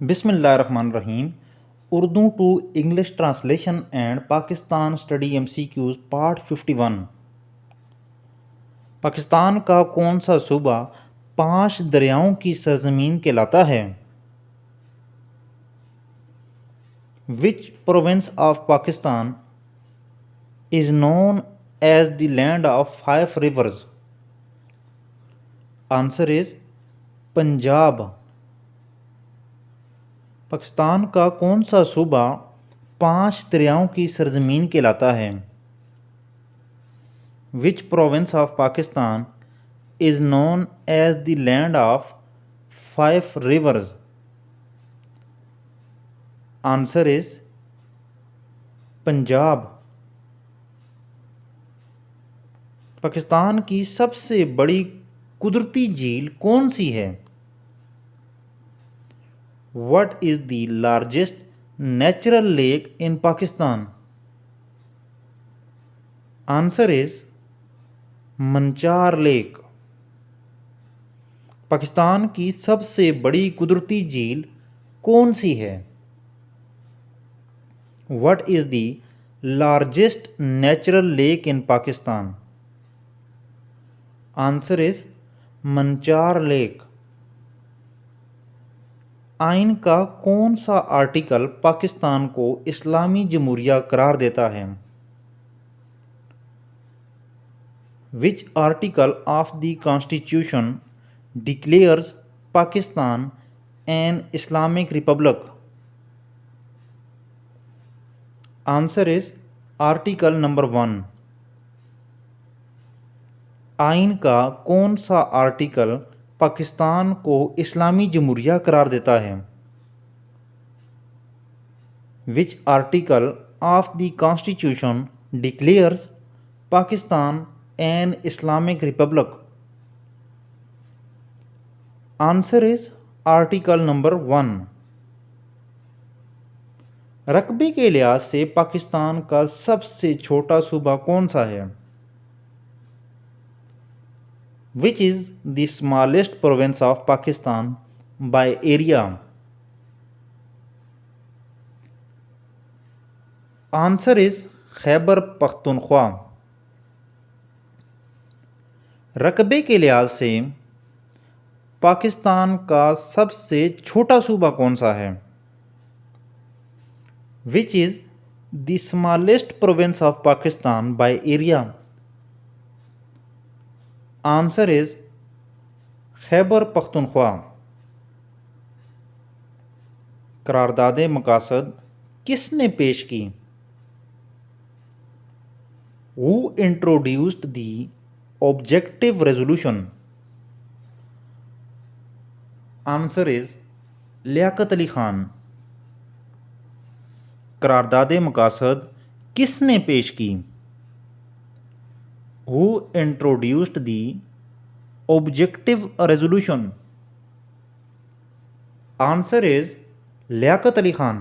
बिस्मिल्लाहिर्रहमानिर्रहीम। Urdu to English translation and Pakistan study MCQs part 51। Pakistan का कौन सा सूबा 5 दरियाओं की सरजमीन कहलाता है? Which province of Pakistan is known as the land of 5 rivers? Answer is Punjab. Pakistan का कौन सा सूबा 5 दरियाओं की सरजमीन कहलाता है? Which province of Pakistan is known as the land of 5 rivers? Answer is Punjab. Pakistan की सबसे बड़ी कुदरती झील कौन सी है? What is the largest natural lake in Pakistan? Answer is Manchar lake. Pakistan की सबसे बड़ी कुदरती झील कौन सी है? What is the largest natural lake in Pakistan? Answer is Manchar lake. आइन का कौन सा आर्टिकल पाकिस्तान को इस्लामी जमहूरिया करार देता है? Which article of the constitution declares Pakistan an Islamic Republic? Answer is article number 1। आइन का कौन सा आर्टिकल पाकिस्तान को इस्लामी जमहूरिया करार देता है? Which article of the constitution declares Pakistan an Islamic Republic? Answer is article number 1। रकबे के लिहाज से पाकिस्तान का सबसे छोटा सूबा कौन सा है? Which is the smallest province of Pakistan by area? Answer is Khyber Pakhtunkhwa. रकबे के लिहाज से पाकिस्तान का सबसे छोटा सूबा कौन सा है? Which is the smallest province of Pakistan by area? Answer is Khyber Pakhtunkhwa. करारदाद मकासद किसने पेश की? Who introduced the objective resolution? Answer is Liaquat Ali Khan. करारदाद मकासद किसने पेश की? Who introduced the objective resolution? Answer is Liaquat Ali Khan.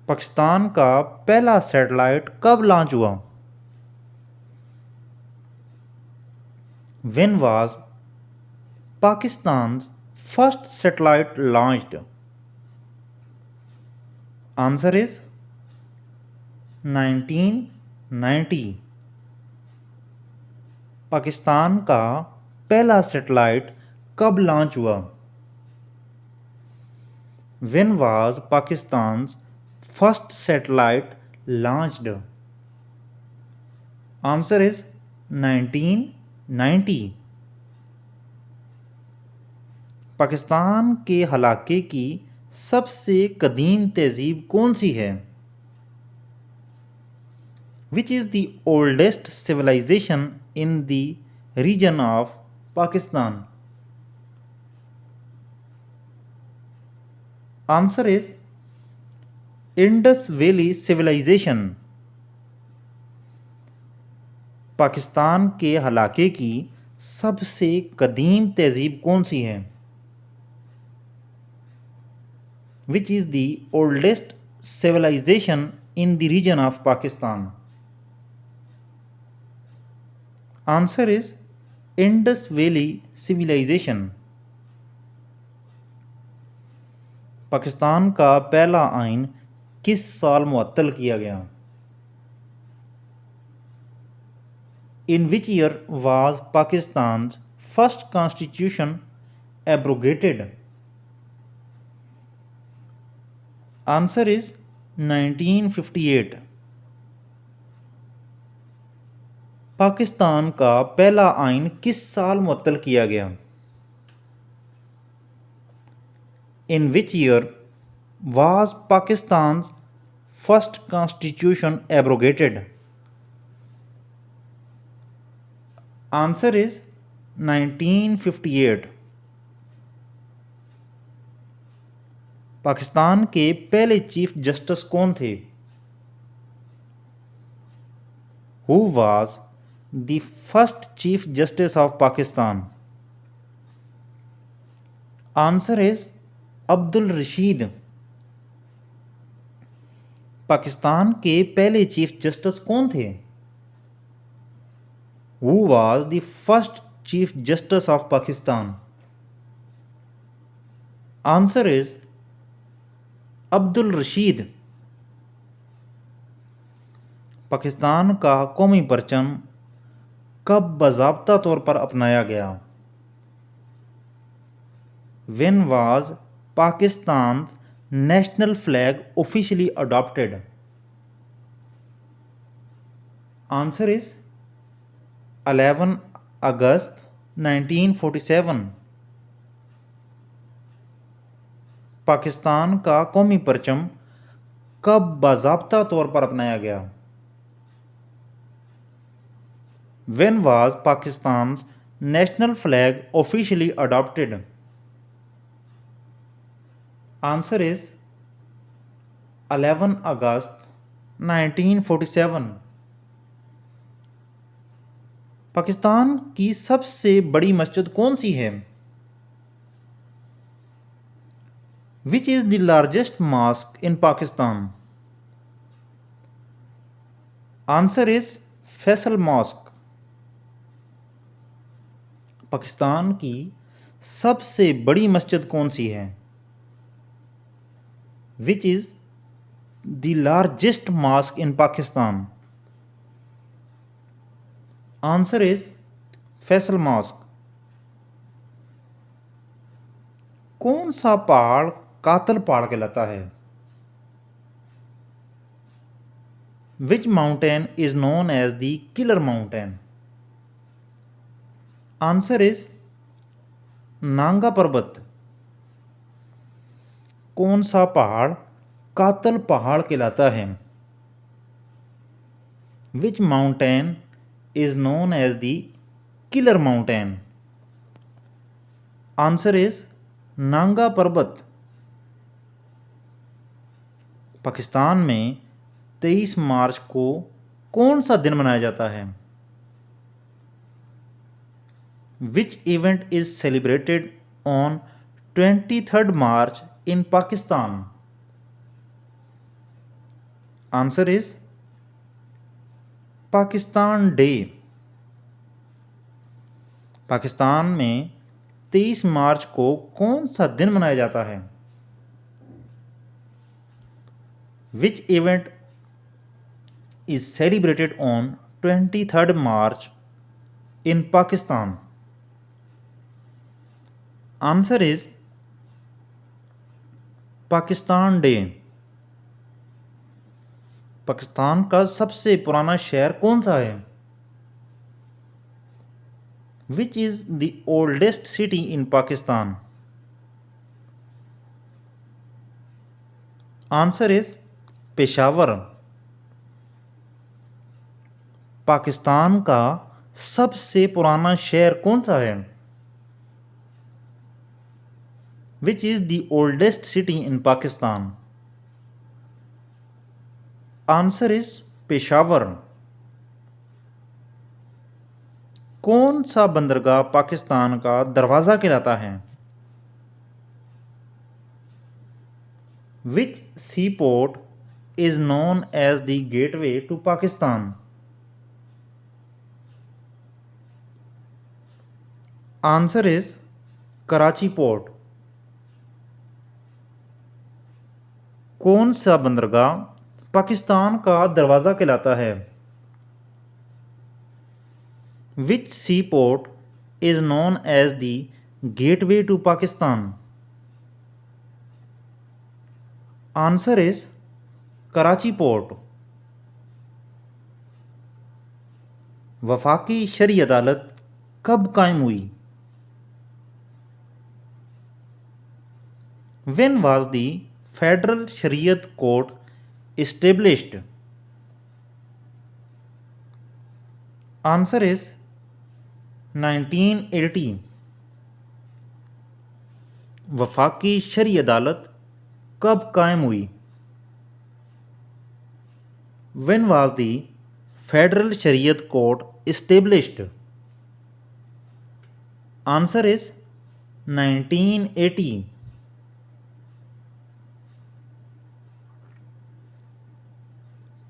Pakistan का पहला सैटेलाइट कब लॉन्च हुआ? When was Pakistan's first satellite launched? Answer is 1990। Pakistan का पहला सैटेलाइट कब लॉन्च हुआ? When was Pakistan's first satellite launched? Answer is 1990। Pakistan के हलाके की सबसे कदीम तहजीब कौन सी है? Which is the oldest civilization in the region of Pakistan? Answer is Indus Valley Civilization। Pakistan के हलाके की सबसे कदीम तहजीब कौन सी है? Which is the oldest civilization in the region of Pakistan? Answer is Indus Valley Civilization। Pakistan का पहला आइन किस साल मुअत्तल किया गया? In which year was Pakistan's first constitution abrogated? Answer is 1958. Pakistan का पहला आइन किस साल मुअत्तल किया गया? In which year was Pakistan's first constitution abrogated? Answer is 1958. Pakistan के पहले चीफ जस्टिस कौन थे? Who was the first chief justice of Pakistan? Answer is Abdul Rashid. Pakistan के पहले चीफ जस्टिस कौन थे? Who was the first chief justice of Pakistan? Answer is Abdul Rashid. Pakistan का कौमी परचम कब बाज़ाब्ता तौर पर अपनाया गया? When was Pakistan's national flag officially adopted? Answer is 11 August 1947. Pakistan का कौमी परचम कब बाज़ाब्ता तौर पर अपनाया गया? When was Pakistan's national flag officially adopted? Answer is 11 August 1947. Pakistan की सबसे बड़ी मस्जिद कौन सी है? Which is the largest mosque in Pakistan? Answer is Faisal mosque. Pakistan की सबसे बड़ी मस्जिद कौन सी है? Which is the largest mosque in Pakistan? Answer is Faisal mosque. कौन सा पहाड़ कातल पहाड़ कहलाता है? Which mountain is known as the killer mountain? Answer is Nanga पर्वत. कौन सा पहाड़ कातल पहाड़ कहलाता है? Which mountain is known as the killer mountain? Answer is Nanga पर्वत. पाकिस्तान में 23 मार्च को कौन सा दिन मनाया जाता है? Which event is celebrated on 23rd March in Pakistan? Answer is Pakistan day. Pakistan में 23 मार्च को कौन सा दिन मनाया जाता है? Which event is celebrated on 23rd March in Pakistan? Answer is Pakistan day. Pakistan का सबसे पुराना शहर कौन सा है? Which is the oldest city in Pakistan? Answer is Peshawar. Pakistan का सबसे पुराना शहर कौन सा है? Which is the oldest city in Pakistan? Answer is Peshawar. कौन सा बंदरगाह पाकिस्तान का दरवाज़ा कहलाता है? Which seaport is known as the gateway to Pakistan? Answer is Karachi Port. कौन सा बंदरगाह पाकिस्तान का दरवाज़ा कहलाता है? Which sea port is known as the gateway to Pakistan? Answer is Karachi port. वफाकी शरई अदालत कब कायम हुई? When was the Federal Shariat Court established? Answer is 1980। वफाकी शरई अदालत कब कायम हुई? When was the Federal Shariat Court established? Answer is 1980।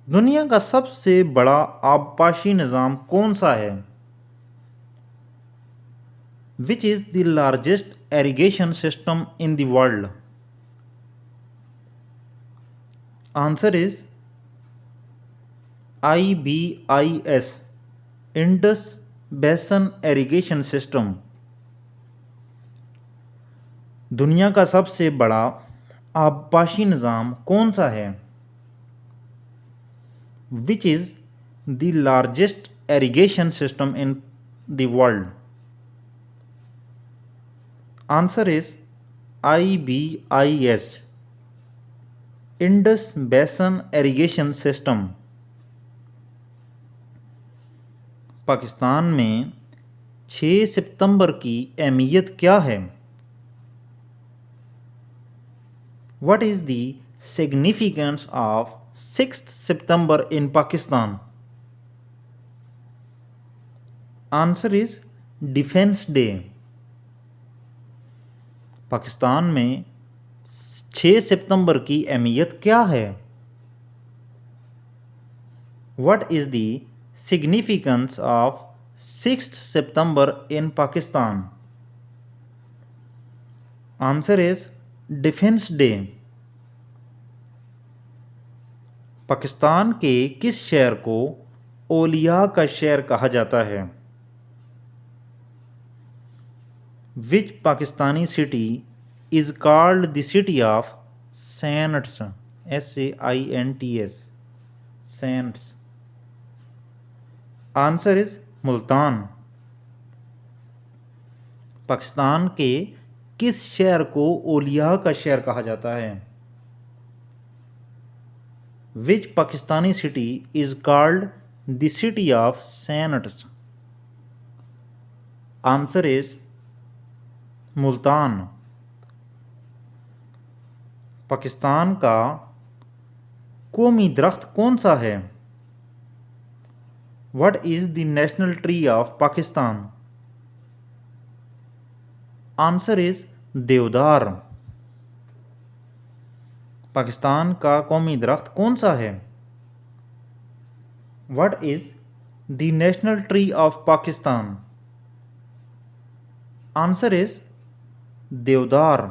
दुनिया का सबसे बड़ा आबपाशी निज़ाम कौन सा है? Which is the largest irrigation system in the world? Answer is IBIS, Indus बेसन इरिगेशन सिस्टम। दुनिया का सबसे बड़ा आबपाशी निज़ाम कौन सा है? Which is the largest irrigation system in the world? Answer is IBIS, Indus Basin Irrigation System। Pakistan में 6 सितंबर की अहमियत क्या है? What is the significance of 6th September in Pakistan? Answer is Defense Day। Pakistan में 6 सितंबर की अहमियत क्या है? What is the significance of 6th September in Pakistan? Answer is Defense Day। Pakistan के किस शहर को औलिया का शहर कहा जाता है? Which Pakistani city is called the city of saints? SAINTS, saints. Answer is Multan. Pakistan के किस शहर को औलिया का शहर कहा जाता है? Which Pakistani city is called the city of saints? Answer is Multan. Pakistan का कौमी दरख्त कौन सा है? What is the national tree of Pakistan? Answer is देवदार। पाकिस्तान का कौमी दरख्त कौन सा है? What is the national tree of Pakistan? Answer is देवदार।